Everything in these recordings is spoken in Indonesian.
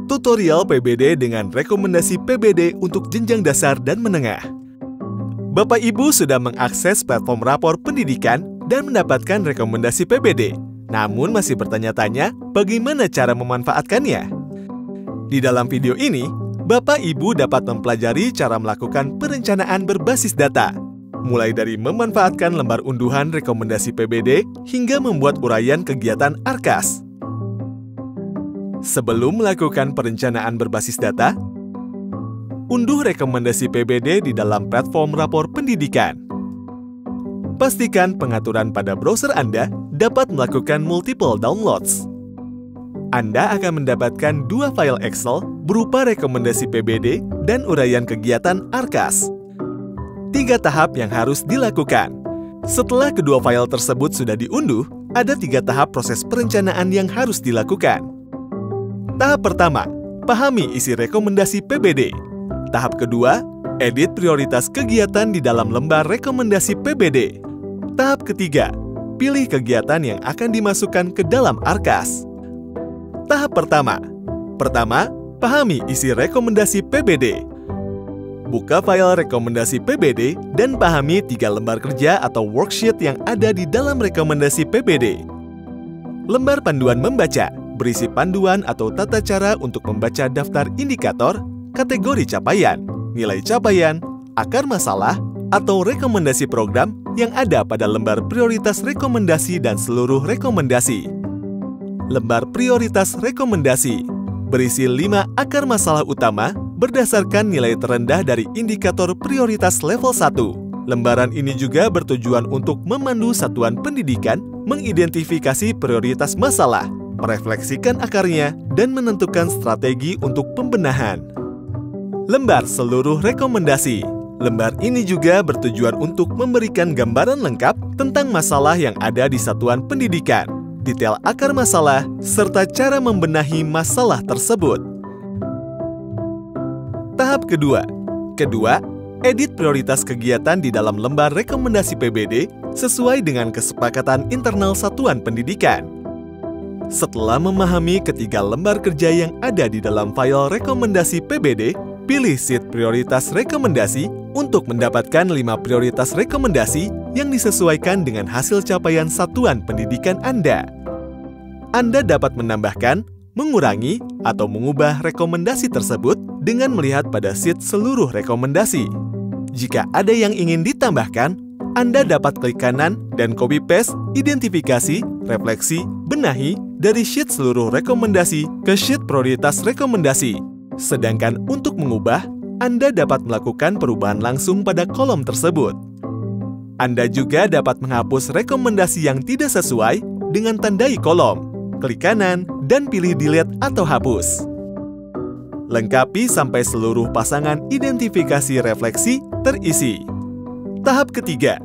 Tutorial PBD dengan rekomendasi PBD untuk jenjang dasar dan menengah. Bapak Ibu sudah mengakses platform rapor pendidikan dan mendapatkan rekomendasi PBD, namun masih bertanya-tanya bagaimana cara memanfaatkannya. Di dalam video ini, Bapak Ibu dapat mempelajari cara melakukan perencanaan berbasis data, mulai dari memanfaatkan lembar unduhan rekomendasi PBD hingga membuat uraian kegiatan ARKAS. Sebelum melakukan perencanaan berbasis data, unduh rekomendasi PBD di dalam platform rapor pendidikan. Pastikan pengaturan pada browser Anda dapat melakukan multiple downloads. Anda akan mendapatkan dua file Excel berupa rekomendasi PBD dan uraian kegiatan ARKAS. 3 tahap yang harus dilakukan. Setelah kedua file tersebut sudah diunduh, ada 3 tahap proses perencanaan yang harus dilakukan. Tahap pertama, pahami isi rekomendasi PBD. Tahap kedua, edit prioritas kegiatan di dalam lembar rekomendasi PBD. Tahap ketiga, pilih kegiatan yang akan dimasukkan ke dalam ARKAS. Tahap pertama, pahami isi rekomendasi PBD. Buka file rekomendasi PBD dan pahami 3 lembar kerja atau worksheet yang ada di dalam rekomendasi PBD. Lembar panduan membaca berisi panduan atau tata cara untuk membaca daftar indikator, kategori capaian, nilai capaian, akar masalah, atau rekomendasi program yang ada pada lembar prioritas rekomendasi dan seluruh rekomendasi. Lembar prioritas rekomendasi berisi 5 akar masalah utama berdasarkan nilai terendah dari indikator prioritas level 1. Lembaran ini juga bertujuan untuk memandu satuan pendidikan mengidentifikasi prioritas masalah, merefleksikan akarnya, dan menentukan strategi untuk pembenahan. Lembar seluruh rekomendasi. Lembar ini juga bertujuan untuk memberikan gambaran lengkap tentang masalah yang ada di satuan pendidikan, detail akar masalah, serta cara membenahi masalah tersebut. Tahap kedua, edit prioritas kegiatan di dalam lembar rekomendasi PBD sesuai dengan kesepakatan internal satuan pendidikan. Setelah memahami ketiga lembar kerja yang ada di dalam file rekomendasi PBD, pilih sheet prioritas rekomendasi untuk mendapatkan 5 prioritas rekomendasi yang disesuaikan dengan hasil capaian satuan pendidikan Anda. Anda dapat menambahkan, mengurangi, atau mengubah rekomendasi tersebut dengan melihat pada sheet seluruh rekomendasi. Jika ada yang ingin ditambahkan, Anda dapat klik kanan dan copy-paste, identifikasi, refleksi, benahi dari sheet seluruh rekomendasi ke sheet prioritas rekomendasi. Sedangkan untuk mengubah, Anda dapat melakukan perubahan langsung pada kolom tersebut. Anda juga dapat menghapus rekomendasi yang tidak sesuai dengan tandai kolom. Klik kanan dan pilih delete atau hapus. Lengkapi sampai seluruh pasangan identifikasi refleksi terisi. Tahap ketiga,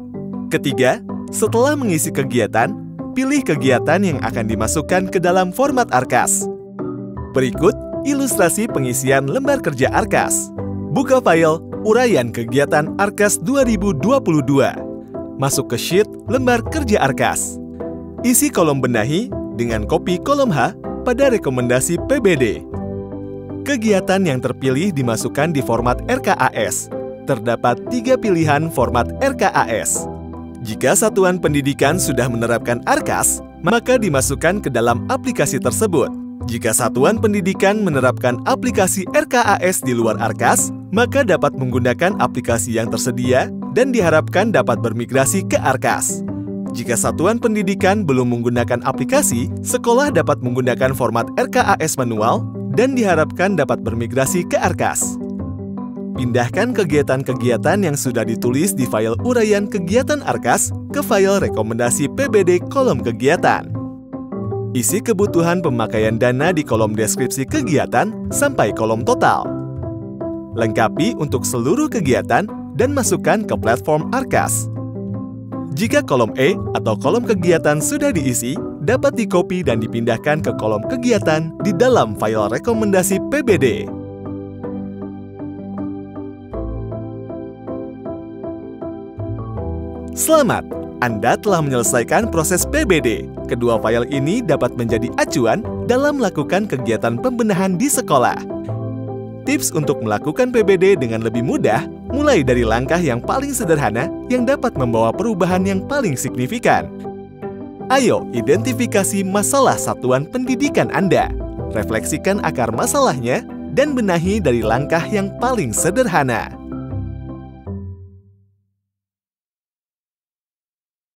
setelah mengisi kegiatan, pilih kegiatan yang akan dimasukkan ke dalam format ARKAS. Berikut ilustrasi pengisian lembar kerja ARKAS. Buka file uraian kegiatan ARKAS 2022. Masuk ke sheet lembar kerja ARKAS. Isi kolom benahi dengan copy kolom H pada rekomendasi PBD. Kegiatan yang terpilih dimasukkan di format RKAS. Terdapat 3 pilihan format RKAS. Jika satuan pendidikan sudah menerapkan ARKAS, maka dimasukkan ke dalam aplikasi tersebut. Jika satuan pendidikan menerapkan aplikasi RKAS di luar ARKAS, maka dapat menggunakan aplikasi yang tersedia dan diharapkan dapat bermigrasi ke ARKAS. Jika satuan pendidikan belum menggunakan aplikasi, sekolah dapat menggunakan format RKAS manual dan diharapkan dapat bermigrasi ke ARKAS. Pindahkan kegiatan-kegiatan yang sudah ditulis di file uraian kegiatan ARKAS ke file rekomendasi PBD kolom kegiatan. Isi kebutuhan pemakaian dana di kolom deskripsi kegiatan sampai kolom total. Lengkapi untuk seluruh kegiatan dan masukkan ke platform ARKAS. Jika kolom E atau kolom kegiatan sudah diisi, dapat di-copy dan dipindahkan ke kolom kegiatan di dalam file rekomendasi PBD. Selamat! Anda telah menyelesaikan proses PBD. Kedua file ini dapat menjadi acuan dalam melakukan kegiatan pembenahan di sekolah. Tips untuk melakukan PBD dengan lebih mudah, mulai dari langkah yang paling sederhana yang dapat membawa perubahan yang paling signifikan. Ayo identifikasi masalah satuan pendidikan Anda. Refleksikan akar masalahnya dan benahi dari langkah yang paling sederhana.